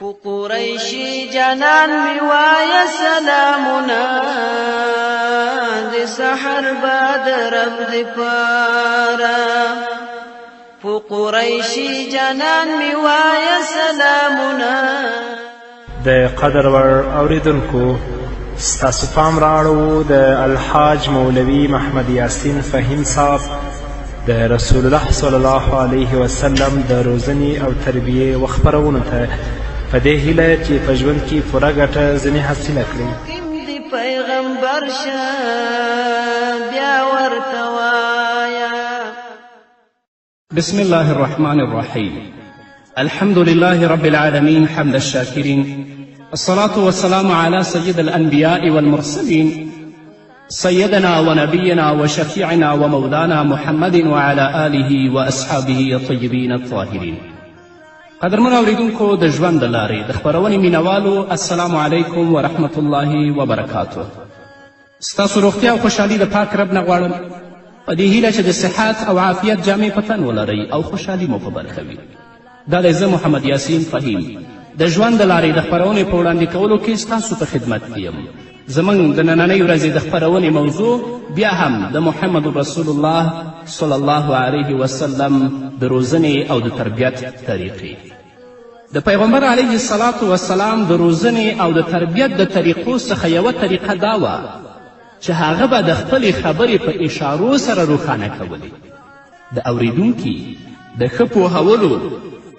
قریشی جانان می وای سلامنا د سحر باد رب دی پارا قریشی جانان می وای سلامنا. د قدر ور اوریدونکو ستاسو پام راړو د الحاج مولوي محمد یاسین فهیم صاحب د رسول الله صلی الله علیه وسلم د روزنې او تربیې و خپرونو ته په دې هیله چې په ژوند کې پوره ګټه ځینې حاصله کړي. د پیغمبر شه بیا ورته وایه. بسم الله الرحمن الرحيم. الحمد لله رب العالمين حمد الشاكرين، الصلاة والسلام على سيد الأنبياء والمرسلين سيدنا ونبينا وشفيعنا ومولانا محمد وعلى آله وأصحابه الطيبين الطاهرين. قدرمنو اوریدونکو د ژوند د لارې د خپرونې مینوالو السلام علیکم ورحمة الله وبرکاته. ستاسو روغتیا او خوشحالي د پاک رب نه غواړم په دې هیله چې د صحت او عافیت جامې په تن ولرئ او خوشحالي مو په برخه وي. دا دی زه محمد یاسین فهیم د ژوند د لارې د خپرونې په وړاندې کولو کې ستاسو په خدمت کې یم. زموږ د نننۍ ورځې د خپرونې موضوع بیا هم د محمد رسول الله صلی الله علیه وسلم د روزنې او د تربیت طریقې. د پیغمبر علیه الصلاة والسلام د روزنې او د تربیت د طریقو څخه یوه طریقه دا وه چې هغه به د خپلې خبرې په اشارو سره روښانه کولې. د اوریدونکي د ښه پوهولو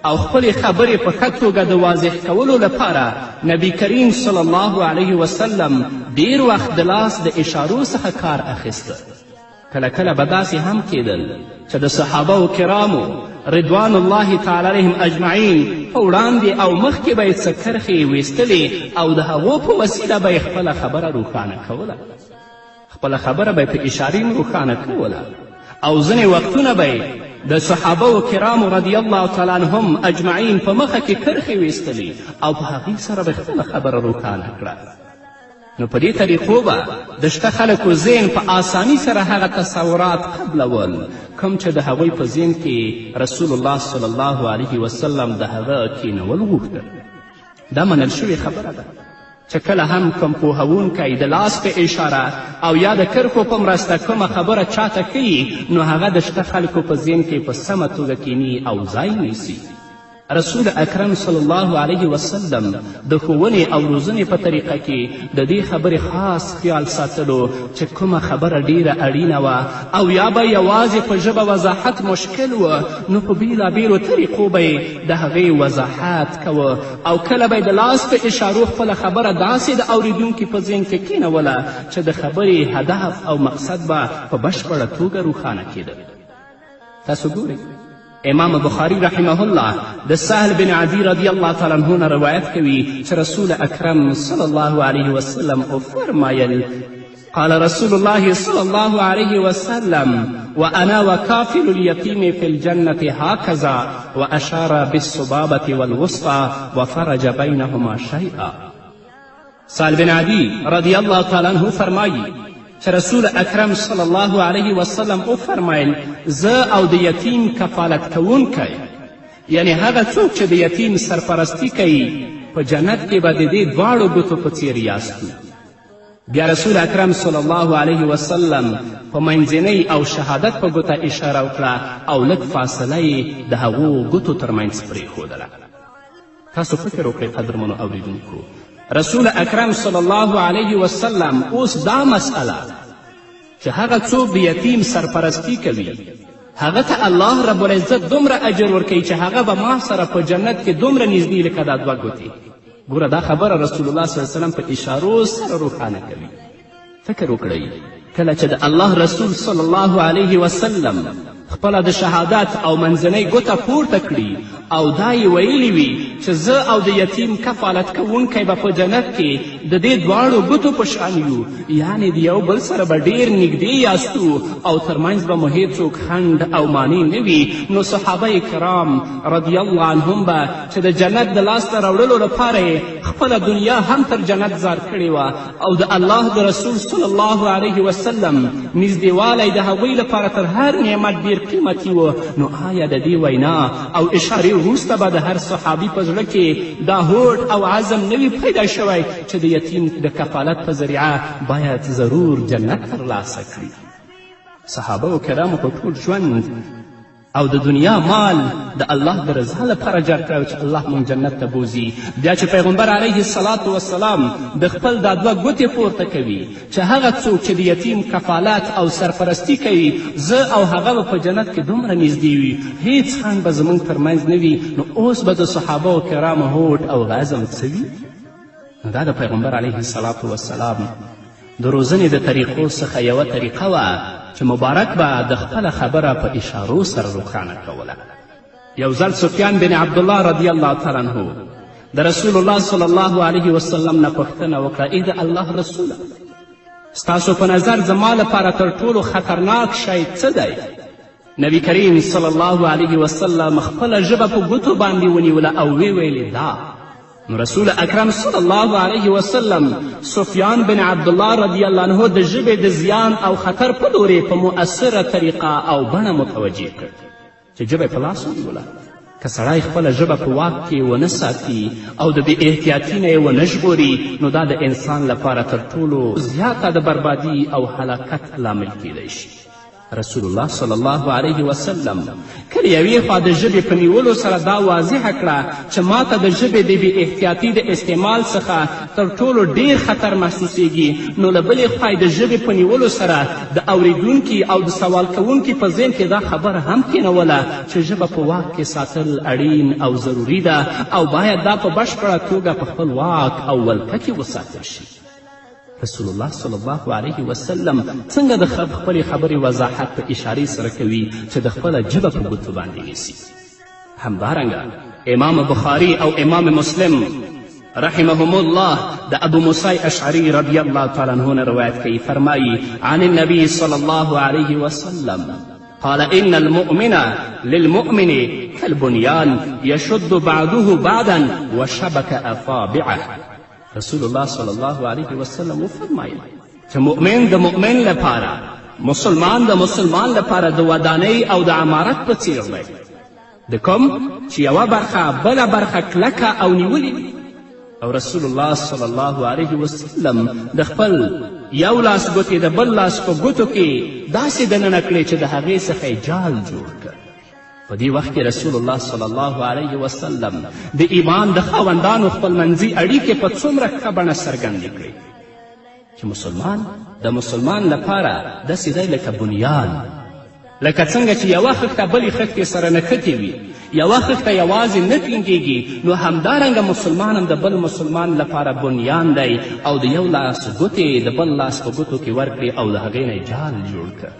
او خپلې خبرې په ښه توګه د واضح کولو لپاره نبی کریم صلی الله علیه وسلم ډیر وخت د لاس د اشارو څخه کار اخیسته. کله کله به داسې هم کیدل چې د صحابه کرامو رضوان الله تعالی علیهم اجمعین په وړاندې او مخکې به یې څه کرښې ویستلې او د هغو په وسیله به یې خپله خبره روښانه کوله. خپله خبره به یې په اشارې روښانه کوله او ځینې وختونه به د صحابه کرامو رضی الله تعالی عنهم اجمعین په مخه کې کرښې ویستلې او په هغې سره به خپله خبره روښانه کړه. نو په دې طریقو به د شته خلکو ذهن په آسانی سره هغه تصورات قبلول کوم چې د هغوی په ذهن کې رسول الله صلی الله علیه وسلم د هغه کینول غوښتل. دا منل شوې خبره ده چې کله هم کوم پوهونکی د لاس په اشاره او یا د کرښو په مرسته کومه خبره چاته کوي نو هغه د شته خلکو په ذهن کې په سمه توګه کیني او ځای نیسي. رسول اکرم صلی الله علیه وسلم د ښوونې او روزنې په طریقه کې د دې خبرې خاص خیال ساتلو چې کومه خبره ډیره اړینه وه او یا به یوازې په ژبه وضاحت مشکل و نو په بیلابیلو طریقو به یې د هغې وضاحت کوه او کله به د لاس په اشارو خپله خبره داسې د اوریدونکي په ذهن کې کینوله چې د خبرې هدف او مقصد به په بشپړه توګه روښانه کېده. تاسو ګورئ امام بخاری رحمه الله د سهل بن عدی رضی الله تعالی عنه نه روایت کوي چې رسول اکرم صلی الله علیه وسلم فرمایل قال رسول الله صلی الله علیه وسلم وانا وکافل الیتیم فی الجنة هکذا واشار بالسبابة والوسطى وفرج بینهما شیئا. سهل بن عدی رضی الله تعالی عنه فرمایي چې رسول اکرم صلی الله علیه وسلم وفرمیل زه او د یتیم کفالت کوونکی یعنی هغه څوک چې د یتیم سرپرستی کوي په جنت کې به د دې دواړو ګوتو په څیر یاستو. بیا رسول اکرم صلی الله علیه وسلم په منځنۍ او شهادت په ګوته اشاره وکړه او لږ فاصله یې د هغو ګوتو ترمنځ پرېښودله. تاسو فکر وکړئ قدرمنو اوریدونکو رسول اکرم صلی الله علیه وسلم اوس دا مسئله چې هغه څوک د یتیم سرپرستی کوي هغه ته الله رب العزت دومره اجر ورکوي چې هغه به ما سره په جنت کې دومره نږدې لکه دا دوه ګوتې. ګوره دا خبره رسول الله صلی الله علیه وسلم په اشارو سره روښانه کوي. فکر وکړئ کله چې د الله رسول صلی الله علیه وسلم خپله د شهادت او منځنۍ ګوته پورته کړي او دا یې ویلي وي چې زه او د یتیم کفالت کوونکی به په جنت کې د دې دواړو ګوتو په شان یو یعنې د یو بل سره به ډیر نږدې یاستو او ترمنځ به مو هیڅوک خنډ او مانع نه وي. نو صحابه کرام رضی الله عنهم به چې د جنت د لاسته راوړلو لپاره یې خپله دنیا هم تر جنت زار کړې وه او د الله د رسول صلی الله علیه وسلم نږدېوالی د هغوی لپاره تر هر نعمت ډیر قیمتي و. نو آیا د دې وینا او اشارې وروسته به د هر صحابي په زړه کې دا هوډ او عزم نه وي پیدا شوی چې د یتیم د کفالت په ذریعه باید ضرور جنت ترلاسه کړي. صحابه کرامو په ټول ژوند او د دنیا مال د الله د رضا لپاره جر کړی چې الله مونږ جنت ته بوځي. بیا چې پیغمبر علیه الصلاة وسلام د خپل دا دوه ګوتې پورته کوي چې هغه څوک چې د یتیم کفالت او سرپرستی کوي زه او هغه به په جنت کې دومره نږدې وي، هیڅ خنډ به زموږ ترمنځ نه وي. نو اوس به د صحابه کرامو هوډ او عزم څه وي؟ نو دا د پیغمبر علیه الصلاة وسلام د روزنې د طریقو څخه یوه طریقه وه چې مبارک به د خپله خبره په اشارو سره روښانه کوله. یو ځل سفیان بن عبدالله رضی الله تعالی عنه د رسول الله صلی الله علیه وسلم نه پوښتنه وکړه: ای د الله رسوله، ستاسو په نظر زما لپاره تر ټولو خطرناک شی څه دی؟ نبی کریم صلی الله علیه وسلم خپله ژبه په ګوتو باندې ونیوله او ویې ویلې دا. نو رسول اکرم صلی الله علیه وسلم سفیان بن عبدالله رضی الله عنه د ژبې د زیان او خطر په لورې په مؤثره طریقه او بڼه متوجه کړ چې ژبه په لاس ونیوله. که سړی خپله ژبه په واک کې ونه ساتي او د بې احتیاطي نه یې ونه ژغوري نو دا د انسان لپاره تر ټولو زیاته د بربادي او هلاکت لامل کیدی شي. رسول الله صلی الله علیه وسلم که د یوې خوا د ژبې په نیولو سره دا واضحه کړه چې ما ته د ژبې د بې احتیاطي د استعمال څخه تر ټولو ډیر خطر محسوسیږي، نو له بلې خوا د ژبې په نیولو سره د اوریدونکي او د سوال کوونکي په ذهن کې دا خبره هم کینوله چې ژبه په واک کې ساتل اړین او ضروري ده او باید دا په بشپړه توګه په خپل واک او ولکه کې وساتل شي. رسول الله صلی الله علیه وسلم څنګه د خپلې خبرې وضاحت په اشارې سره کوي چې د خپله ژبه په ګوتو باندې نیسي. همدارنګه امام بخاري او امام مسلم رحمهم الله د ابو موسی اشعری رضی الله تعالی عنه نه روایت کوي، فرمایي عن النبي صلی الله علیه وسلم قال ان المؤمن للمؤمن كالبنيان يشد بعضه بعضا وشبك اصابعه. رسول الله صلی الله علیه وسلم وفرمایل چې مؤمن د مؤمن لپاره، مسلمان د مسلمان لپاره د ودانۍ او د عمارت په څیر دی، د کوم چې یوه برخه بله برخه کلکه او نیولې وي. او رسول الله صلی الله علیه وسلم د خپل یو لاس ګوتې د بل لاس په ګوتو کې داسې دننه کړې چې د هغې څخه یې جال جوړ کړ. په دې وخت کې رسول الله صلی الله علیه وسلم د ایمان د خاوندانو خپلمنځي اړیکې په څومره ښه بڼه څرګندې کړې چې مسلمان د مسلمان لپاره داسې دی لکه بنیان، لکه څنګه چې یوه خښته بلې خښتې سره نښتې وي، یوه خښته یوازې نه ټینګېږي، نو همدارنګه مسلمان هم د بل مسلمان لپاره بنیان دی او د یو لاس ګوتې د بل لاس په ګوتو کې ورکړې او د هغې نه جال جوړ کړ.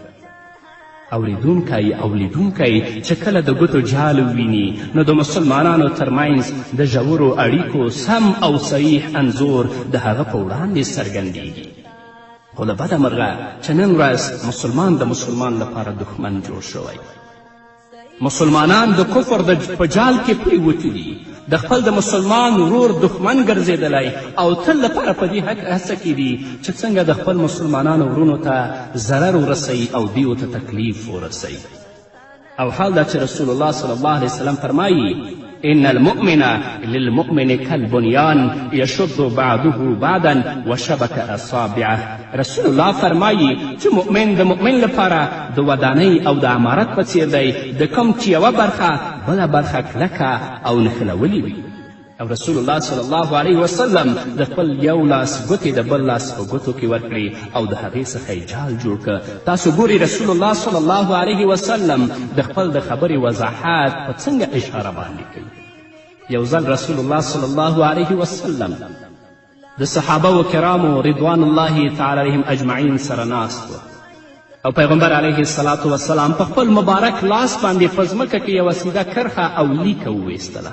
اوریدونکی او لیدونکی چې کله د ګوتو جال وویني نو د مسلمانانو ترمنځ د ژورو اړیکو سم او صحیح انځور د هغه په وړاندې څرګندیږي. خو له بده مرغه چې نن ورځ مسلمان د مسلمان لپاره دښمن جوړ شوی. مسلمانان د کفر په جال کې پریوتي دي، د خپل د مسلمان ورور دښمن ګرځېدلی او تل لپاره په دې هڅه کې دي چې څنګه د خپل مسلمانانو ورونو ته ضرر ورسوي او دیو ته تکلیف ورسوي. او حال دا چې رسول الله صلی الله علیه وسلم فرمایي ان المؤمن للمؤمن كالبنيان يشد بعضه بعضا وشبك اصابعه. رسول الله فرمایي چې مؤمن د مؤمن لپاره د ودانۍ او د عمارت په څیر دی، د کوم چې یوه برخه بله برخه کلکه او نښلولې وي. او رسول الله صلی الله علیه وسلم د خپل یو لاس ګوتې د بل لاس په ګوتو کې ورکړې او د هغې څخه یې جال جوړ کړه. تاسو ګورئ رسول الله صلی الله علیه وسلم د خپل د خبرې وضاحت په څنګه اشاره باندې کوي. یو ځل رسول الله صلی الله علیه وسلم د صحابه و کرامو رضوان الله تعالی علیهم اجمعین سره ناست و او پیغمبر علیه الصلاة وسلام په خپل مبارک لاس باندې په ځمکه کې یوه سیده کرښه او لیکه وویستله.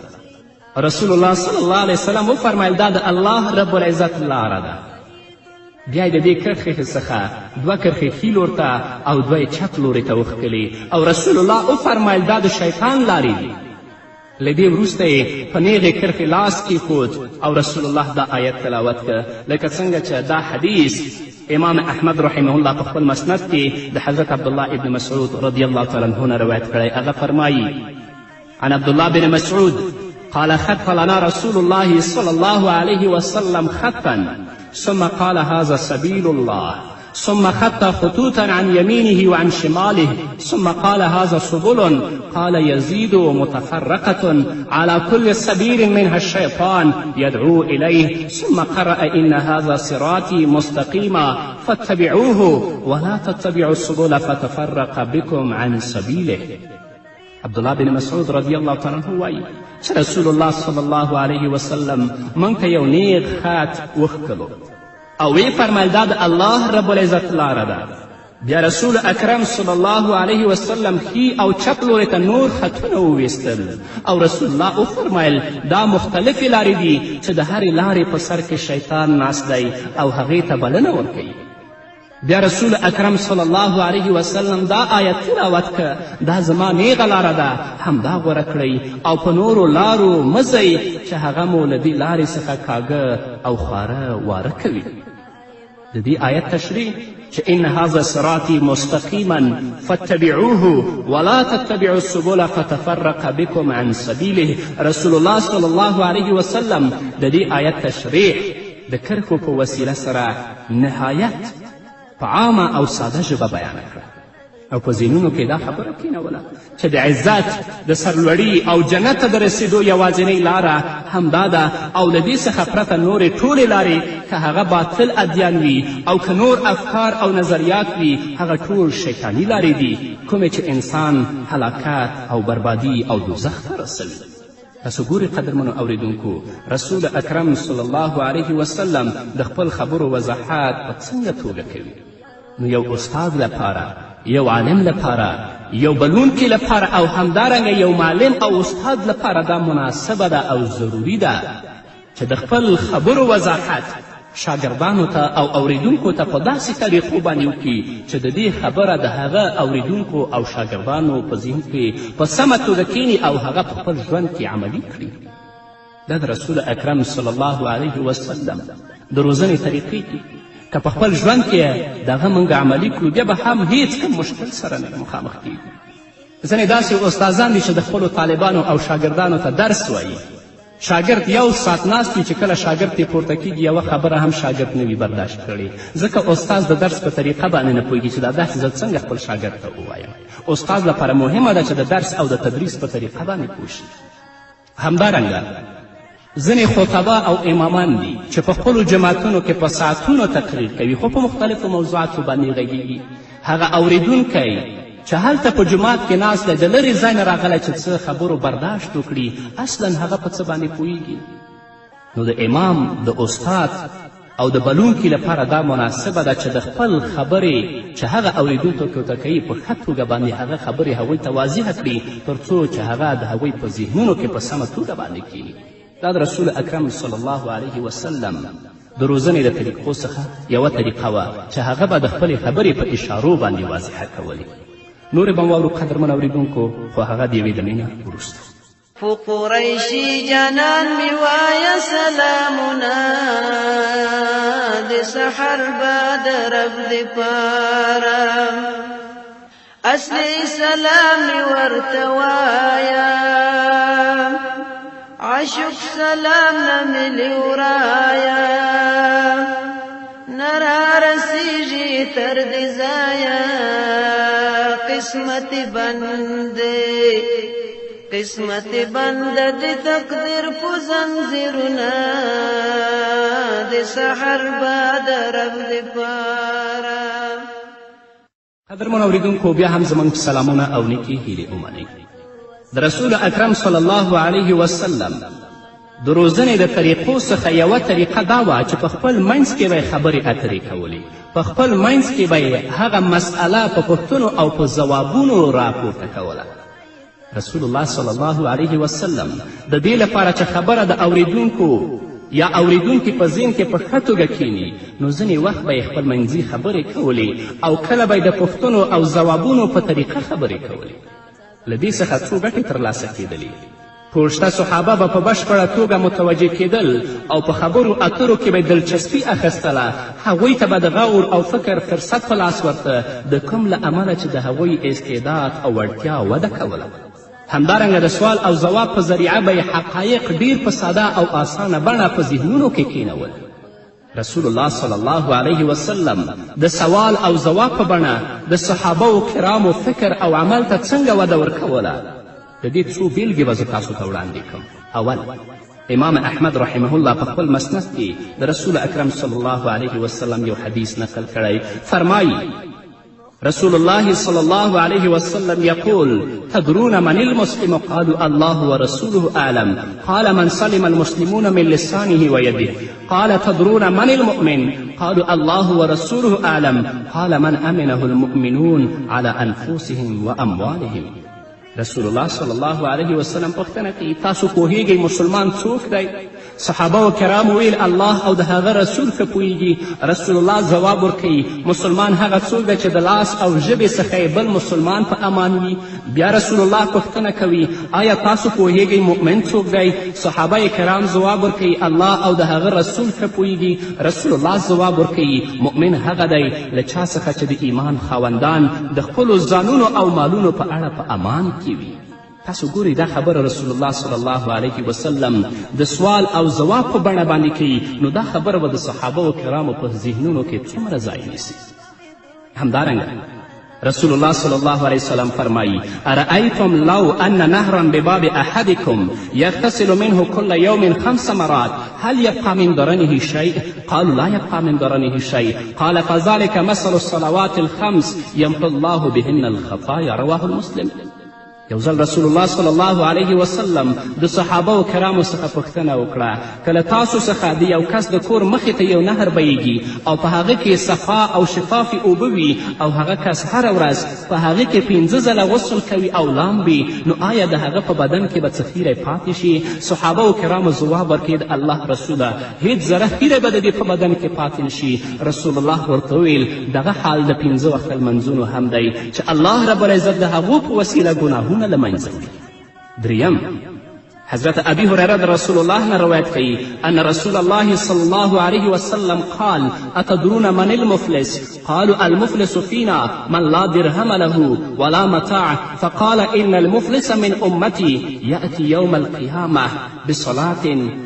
رسول الله صلی الله علیه وسلم وفرمیل دا د الله رب العزت لاره ده. بیا یې د دې کرښې څخه دوه کرښې ښي لور ته او دوه یې چپ لورې ته وښکلې او رسول الله وفرمیل دا د شیطان لارې دي. له دې وروسته یې په نیغې کرښې لاس کیښود او رسول الله دا آیت تلاوت کړه، لکه څنګه چې دا حدیث امام احمد رحمه الله په خپل مسند کې د حضرت عبدالله ابن مسعود رضی الله تعالی عنه نه روایت کړی. هغه فرمایي عن عبد الله بن مسعود قال خط لنا رسول الله صلى الله عليه وسلم خطا ثم قال هذا سبيل الله ثم خط خطوطا عن يمينه وعن شماله ثم قال هذا سبل قال يزيد متفرقة على كل سبيل منها الشيطان يدعو إليه ثم قرأ إن هذا صراطي مستقيما فاتبعوه ولا تتبعوا السبل فتفرق بكم عن سبيله. عبدالله بن مسعود رضی الله تعالی عنه وایي چې رسول الله صلی الله علیه وسلم موږ ته یو نیغ خط وښکلو او وی فرمایل دا د الله رب العزت لاره ده. بیا رسول اکرم صلی الله علیه وسلم ښي او چپ لورې ته نور خطونه وویستل او رسول الله وفرمایل دا مختلفې لارې دي چې د هرې لارې په سر کې شیطان ناست دی او هغې ته بلنه ورکوي. بیا رسول اکرم صلی الله علیه وسلم دا آیت تلاوت که دا زما نیغه لاره ده همدا غوره کړئ او په نورو لارو مه ځئ چې هغه مو له دې لارې څخه کاږه او خواره واره کوي. د دې آیت تشریح چې ان هذا صراطي مستقیما فاتبعوه ولا تتبعوا السبل فتفرق بكم عن سبیله. رسول الله صلی الله علیه وسلم د دې آیت تشریح د کرښو په وسیله سره نهایت په عامه او ساده ژبه بیانه کړه او په ذهنونو کې دا خبره کینوله چې د عزت د سرلوړي او جنت ته د رسېدو یوازینۍ لاره همدا ده او له دې څخه پرته نورې ټولې لارې که هغه باطل ادیان وي او که نور افکار او نظریات وي هغه ټول شیطاني لارې دي کومې چې انسان هلاکت او بربادي او دوزخ ته رسوي. تاسو ګورئ قدرمنو اوریدونکو رسول اکرم صلی الله علیه وسلم د خپل خبرو وضاحت په څنګه توګه کوي. نو یو استاد لپاره یو عالم لپاره یو بلونکي لپاره او همدارنګه یو معلم او استاد لپاره دا مناسبه ده او ضروري ده چې د خپل خبرو وضاحت شاګردانو ته او اوریدونکو ته په داسې طریقو باندې وکړي چې د دې خبره د هغه اوریدونکو او شاګردانو په ذهن کې په سمه توګه کینی او هغه په خپل ژوند کې عملي کړي. دا د رسول اکرم صلی الله علیه وسلم د روزنې طریقې دي. که په خپل ژوند کې دغه موږ عملي کړو بیا به هم هیڅ کوم مشکل سره نه مخامخ کیږو. ځینې داسې استادان دي چې د خپلو طالبانو او شاګردانو ته درس وایي. شاګرد یو ساعت ناست وي چې کله شاګرد یې پورته کیږي یوه خبره هم شاګرد نه وي برداشت کړې ځکه استاد د درس په طریقه باندې نه پوهېږي چې دا داسې زه څنګه خپل شاګرد ته ووایم. استاد لپاره مهمه ده چې د درس او د تدریس په طریقه باندې پوه شي. همدارنګه ځینې خطبا او امامان دي چې په خپلو جماعتونو کې په ساعتونو تقریر کوي خو په مختلفو موضوعاتو باندې غږیږي. هغه اوریدونکی چې هلته په جماعت کې ناست دی د لرې ځای نه راغلی چې څه خبرو برداشت وکړي اصلا هغه په څه باندې پوهیږي. نو د امام د استاد او د بلونکي لپاره دا مناسبه ده چې د خپل خبرې چې هغه اوریدونکو ته کوي په ښه توګه باندې هغه خبرې هغوی ته واضحه کړي تر څو چې هغه د هغوی په ذهنونو کې په سمه توګه باندې کیني. دا د رسول اکرم صلی الله علیه وسلم د روزنې د طریقو څخه یوه طریقه وه چې هغه به د خپلې خبرې په اشارو باندې واضحه کولې. نورې به واورو قدرمن اوریدونکو خو هغه د یوې دمې نه وروسته. فو قریشی جانان می وایه سلامونه د سحر بعد رب د پاره اصلی سلام می ورته وایه عاشق سلام نملی ورایا نرا رسیجی تر دی زایا قسمت بند دی تقدیر پو زنزیرنا دی سحر بعد رب دی پارا. قدرمن اوریدونکو بیا هم زموږ سلامونه او نیکې هیلې ومنئ. د رسول اکرم صلی الله علیه وسلم د روزنې د طریقو څخه یوه طریقه دا وه چې په خپل منځ کې به یې خبرې اترې کولې. په خپل منځ کې به یې هغه مسئله په پوښتنو او په ځوابونو راپورته کوله. رسول الله صلی الله علیه وسلم د دې لپاره چې خبره د اوریدونکو یا اوریدونکي په ذهن کې په ښه توګه کیني نو ځینې وخت به یې خپل منځي خبرې کولې او کله به یې د پوښتنو او ځوابونو په طریقه خبرې کولې. له دې څخه څو ګټې ترلاسه کېدلې. ټول صحابه به په بشپړه توګه متوجه کېدل او په خبرو اترو کې به دلچسپي اخیستله. هغوی ته به د غور او فکر فرصت په لاس ورته د کوم له امله چې د هغوی استعداد او وړتیا وده کوله. همدارنګه د سوال او ځواب په ذریعه به یې حقایق ډیر په ساده او آسانه بڼه په ذهنونو کې کینول. رسول الله صلی الله علیه وسلم د سوال او ځواب په بڼه د صحابه کرامو فکر او عمل ته څنګه وده ورکوله؟ د دې څو بیلګې به زه تاسو ته وړاندې کړم. اول، امام احمد رحمه الله په خپل مسند کې د رسول اکرم صلی الله علیه وسلم یو حدیث نقل کړی. فرمایي رسول الله صلی الله علیه وسلم یقول تدرون من المسلم قالوا الله ورسوله اعلم قال من سلم المسلمون من لسانه ويده قال تدرون من المؤمن قالوا الله ورسوله اعلم قال من امنه المؤمنون على انفسهم واموالهم. رسول الله صلی الله علیه وسلم پوښتنه کوي تاسو پوهیږئ مسلمان څوک دی؟ صحابه کرامو ویل الله او د هغه رسول ښه پوهیږي. رسول الله ځواب ورکوي مسلمان هغه څوک دی چې د لاس او ژبې څخه یې بل مسلمان په امان وي. بیا رسول الله پوښتنه کوي آیا تاسو پوهیږئ مؤمن څوک دی؟ صحابه کرام ځواب ورکوي الله او د هغه رسول ښه پوهیږي. رسول الله ځواب ورکوي مؤمن هغه دی له چا څخه چې د ایمان خاوندان د خپلو ځانونو او مالونو په اړه په امان کې وي. تاسو ګورئ دا خبره رسول الله صلی الله علیه وسلم د سوال او ځواب په بڼه باندې کوي، نو دا خبره به د صحابه و کرامو په ذهنونو کې څومره ځای نیسي. همدارنګه رسول الله صلی الله علیه وسلم فرمایی ارأیتم لو ان نهرا بباب احدکم یغتسل منه کل یوم 5 مرات هل یبقى من درنه شیء؟ قالوا لا یبقى من درنه شیء قال فذلك مثل الصلوات الخمس یمحو الله بهن الخطایا. رواه المسلم. یو ځل رسول الله صلی الله علیه وسلم د صحابه و کرامو څخه پوښتنه وکړه کله تاسو څخه د یو کس د کور مخې ته یو نهر بهیږي او په هغه کې صفا او شفافې اوبه وي او هغه کس هره ورځ په هغه کې 5 ځله غسل کوي او لامبي، نو آیا د هغه په بدن کې به څه خیری پاتې شي؟ صحابه و کرامو ځواب ورکوي د الله رسوله هیڅ ذره خیری به د دې په بدن کې پاتې نشي. رسول الله ورته وویل دغه حال د 5 وخته لمنځونو هم دی چې الله رب العزت د هغو په وسیله ګناهونه له منځه وړي. دریم، حضرت ابي هريره رسول الله نه روایت کوي ان رسول الله صلی الله علیه وسلم قال اتدرون من المفلس؟ قالوا المفلس فينا من لا درهم له ولا متاع فقال ان المفلس من امتي ياتي يوم القيامه بصلاه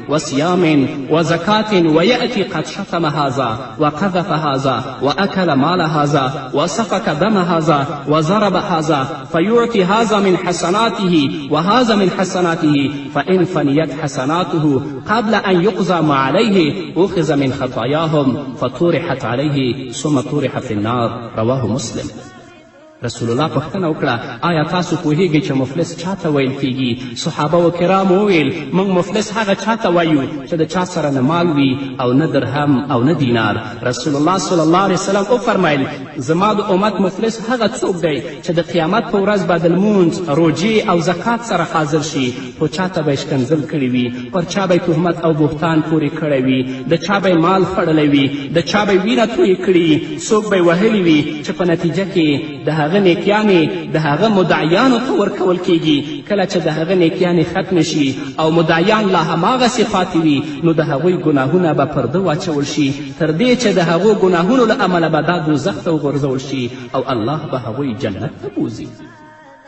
وصيام وزكاه وياتي قد شتم هذا وقذف هذا واكل مال هذا وسفك دم هذا وضرب هذا فيعطي هذا من حسناته وهذا من حسناته فإن فنيت حسناته قبل أن يقضى ما عليه أخذ من خطاياهم فطرحت عليه ثم طرح في النار. رواه مسلم. رسول الله پوښتنه وکړه آیا تاسو پوهیږئ چې مفلس چاته ویل کیږي؟ صحابه و کرامو وویل موږ مفلس هغه چاته وایو چې د چا سره نه مال وي او نه درهم او نه دینار. رسول الله صلی الله علیه وسلم وفرمیل زما د امت مفلس هغه څوک دی چې د قیامت په ورځ به د لمونځ روجې او زکات سره حاضر شي، خو چاته به یې ښکنځل کړي وي، پر چا به یې تهمت او بهتان پورې کړی وي، د چا به یې مال خوړلی وي، د چا به یې وینه تویې کړي، څوک به یې وهلی وي چې په نتیجه کې د هغه نیکیانې د هغه مدعیانو ته ورکول کیږي. کله چې د هغه نیکیانې ختمې شي او مدعیان لا هماغسې پاتې وي نو د هغوی ګناهونه به پرده واچول شي تر دې چې د هغو ګناهونو له امله به دا دوزخ ته وغورځول شي او الله به هغوی جنت ته بوځي.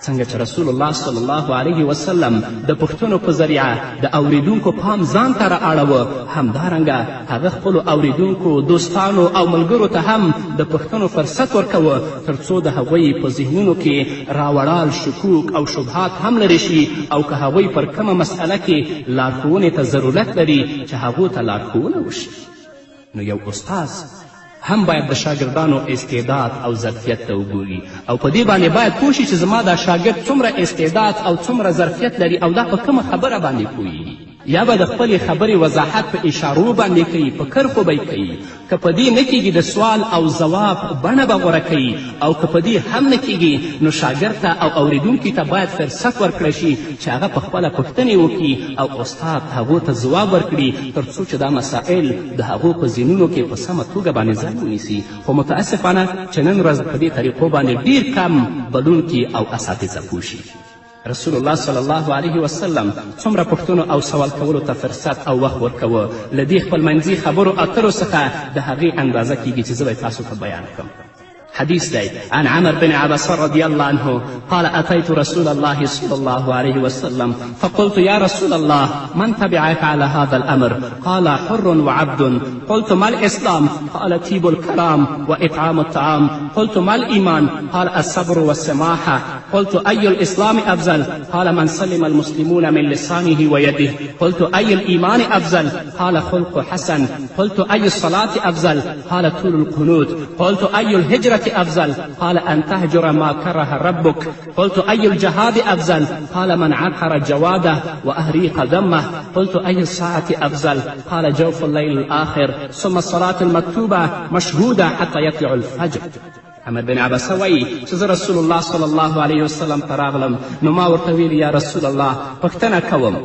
څنګه چې رسول الله صلی الله علیه وسلم د پوښتنو په ذریعه د اوریدونکو پام ځان ته رااړوه، همدارنګه هغه خپلو اوریدونکو دوستانو او ملګرو ته هم د پوښتنو فرصت ورکوه تر څو د هغوی په ذهنونو کې راوړال شکوک او شبهات هم لرې شي او که هغوی پر کومه مسئله کې لارښوونې ته ضرورت لري چې هغو ته لارښوونه وشي. نو یو استاذ هم باید د شاګردانو استعداد او ظرفیت ته وګوري او په دې باندې باید پوه شي چې زما دا شاګرد څومره استعداد او څومره ظرفیت لري او دا په کومه خبره باندې پوهیږي. یا به د خپلې خبرې وضاحت په اشارو باندې کوي، په کرښو به یې کوي. که په دې نه کیږي د سوال او ځواب بڼه به غوره کوي او که په دې هم نه کیږي نو شاګرد ته او اوریدونکي ته باید فرصت ورکړی شي چې هغه په خپله پوښتنې وکړي او استاد هغو ته ځواب ورکړي تر څو چې دا مسائل د هغو په ذهنونو کې په سمه توګه باندې ځای ونیسي. خو متاسفانه چې نن ورځ په دې طریقو باندې ډیر کم بلونکي او اساتذه پوه شي. رسول الله صلی الله علیه وسلم څومره پوښتنو او سوال کولو ته فرصت او وخت ورکوه، له دې خپلمنځي خبرو اترو څخه د هغې اندازه کیږي چې زه به تاسو ته بیان کړم. حديث دی عن عمر بن عبسة رضي الله عنه قال أتيت رسول الله صلى الله عليه وسلم فقلت يا رسول الله من تبعك على هذا الأمر؟ قال حر وعبد. قلت ما الإسلام؟ قال طيب الكلام وإطعام الطعام. قلت ما الإيمان؟ قال الصبر والسماحة. قلت أي الإسلام أفضل؟ قال من سلم المسلمون من لسانه ويده. قلت أي الإيمان أفضل؟ قال خلق حسن. قلت أي الصلاة أفضل؟ قال طول القنوت. قلت أي الهجرة أفضل؟ قال أن تهجر ما كره ربك. قلت أي الجهاد أفضل؟ قال من عقر جواده وأهريق دمه. قلت أي الساعة أفضل؟ قال جوف الليل الآخر ثم الصلاة المكتوبة مشهودة حتى يطلع الفجر. عمر بن عبسه وایي چې زه رسول الله صلی الله علیه وسلم ته راغلم نو ما ورته ویل یا رسول الله پوښتنه کوم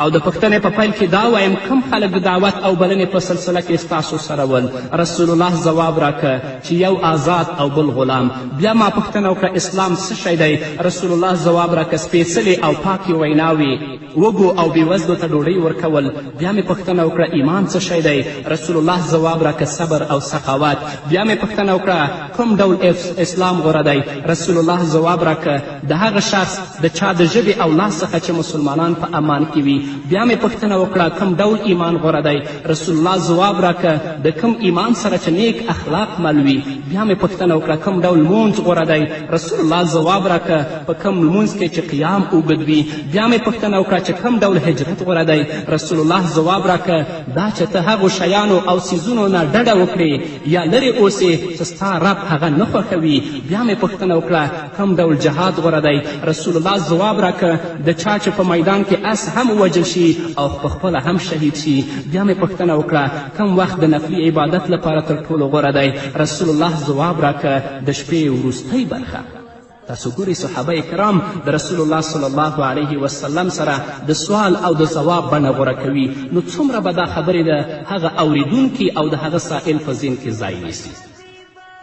او د پوښتنې په پیل کې دا وایم کوم خلک د دعوت او بلنې په سلسله کې ستاسو سره ول؟ رسول الله ځواب راکړه چې یو آزاد او بل غلام. بیا ما پوښتنه وکړه اسلام څه شی دی؟ رسول الله ځواب راکړه سپېڅلې او پاکې ویناوې، وږو او بېوزلو ته ډوډۍ ورکول. بیا مې پوښتنه وکړه ایمان څه شی دی؟ رسول الله ځواب راکړه صبر او سخاوت. بیا مې پوښتنه وکړه کوم ډول اسلام غوره دی؟ رسول الله ځواب راکړه د هغه شخص د چا د ژبې او لاس څخه چې مسلمانان په امان کې وي. بیا مې پوښتنه وکړه کوم ډول ایمان غوره دی؟ رسول الله ځواب راکړه د کوم ایمان سره چې نیک اخلاق مل وي. بیا مې پوښتنه وکړه کوم ډول لمونځ غوره دی؟ رسول الله ځواب راکړه په کوم لمونځ کې چې قیام اوږد وي. بیا مې پوښتنه وکړه چې کوم ډول هجرت غوره دی؟ رسول الله ځواب راکړه دا چې ته هغو شیانو او څیزونو نه ډډه وکړې یا لرې اوسې چې ستا رب هغه نه خوښوي. بیا مې پوښتنه وکړه کوم ډول جهاد غوره دی؟ رسول الله ځواب راکړه د چا چې په میدان کې اس هم ووجل شي او پخپله هم شهید شي. بیا مې پوښتنه وکړه کوم وخت د نفلي عبادت لپاره تر ټولو غوره دی؟ رسول الله ځواب راکړه د شپې وروستۍ برخه. تاسو ګورئ صحابه کرام د رسول الله صلی الله علیه وسلم سره د سوال او د ځواب بڼه غوره کوي. نو څومره به دا خبرې د هغه اوریدونکي او د هغه سائل په ذهن کې ځای نیسي.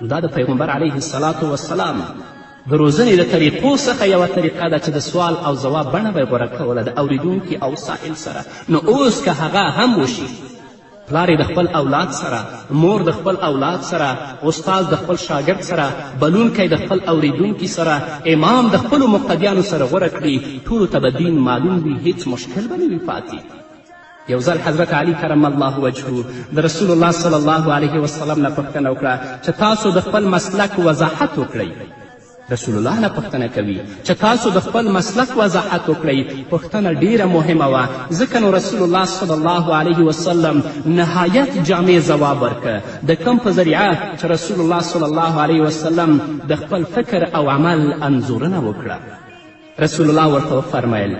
دا د پیغمبر علیه الصلاة والسلام د روزنې د طریقو څخه یوه طریقه ده چې د سوال او ځواب بڼه به یې غوره کوله د اوریدونکي او سائل سره. نو اوس که هغه هم وشي، پلار د خپل اولاد سره، مور د خپل اولاد سره، استاد د خپل شاګرد سره، بلونکی د خپل اوریدونکي سره، امام د خپلو مقتدیانو سره غوره کړي، ټولو ته به دین معلوم وي، هیڅ مشکل به نه وي پاتې. یو ځل حضرت علی کرم الله وجهه د رسول الله صلی الله علیه وسلم نه پوښتنه وکړه چې تاسو د خپل مسلک وضاحت وکړئ. رسول الله نه پوښتنه کوي چې تاسو د خپل مسلک وضاحت وکړئ. پوښتنه ډیره مهمه وه ځکه نو رسول الله صلی الله علیه وسلم نهایت جامع ځواب ورکړه د کوم په ذریعه چې رسول الله صلی الله علیه وسلم د خپل فکر او عمل انځورنه وکړه. رسول الله ورته وفرمیل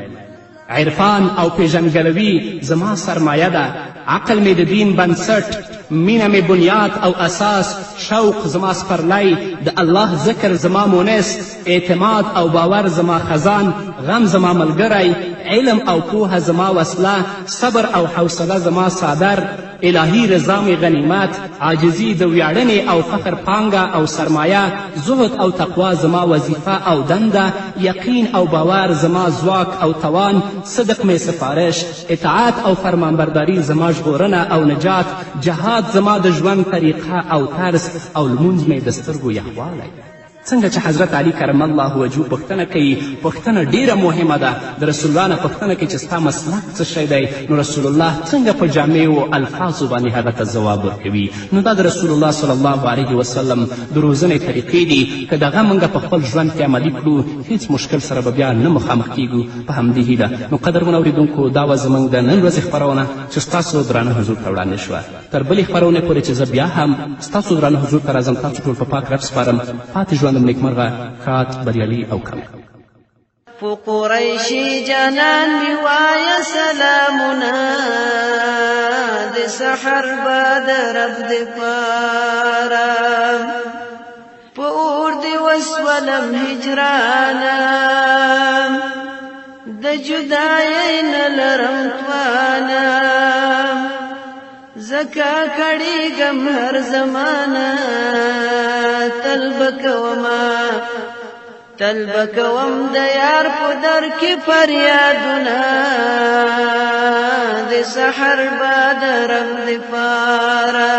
عرفان او پیژنګلوي زما سرمایه ده، عقل مې د دین بنسټ، مینه مې بنیاد او اساس، شوق زما سپرلی، د الله ذکر زما مونس، اعتماد او باور زما خزان، غم زما ملګری، علم او پوهه زما وسله، صبر او حوصله زما صادر، الهی رضا مې غنیمت، عاجزي د ویاړنې او فخر پانګه او سرمایه، زهد او تقوا زما وظیفه او دنده، یقین او باور زما ځواک او توان، صدق مې سفارش، اطاعت او فرمانبرداري زما ژغورنه او نجات، جهاد زما د ژوند طریقه او طرز، او لمونځ مې د سترګو یخوالی. څنګه چې حضرت علی کرم الله وجهه پوښتنه کوي، پوښتنه ډیره مهمه ده. د رسول الله نه پوښتنه کوي چې ستا مسلک څه شی دی؟ نو رسول الله څنګه په جامعو الفاظو باندې هغه ته ځواب ورکوي؟ نو دا د رسول الله صلی الله علیه وسلم د روزنې طریقې دي. که دغه موږ په خپل ژوند کې عملي کړو، هیڅ مشکل سره به بیا نه مخامخ کیږو. په همدې هیله نو قدرمنو اورېدونکو دا وه زموږ د نن ورځې خپرونه چې ستاسو درانه حضور ته وړاندې شوه. تر بلې خپرونې پورې چې زه بیا هم ستاسو درانه حضور ته راځم، تاسو ټول په پاک رب سپارم. پاتې ژوندم نیکمرغه، ښاد، بریالي او کامیاب. قریشی جانان می وای سلامنا د سحر باد رب د پارا پور دی وسولم هجرانا د جدای نلرم توانا زکا کړي غم هر زمانہ تلبک وم د یار په در کې فریادونه د سحر باد رم د پارا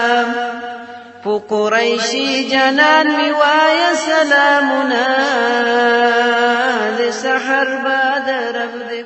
په قریشی جنان می وای سلامنا د سحر باد رب دې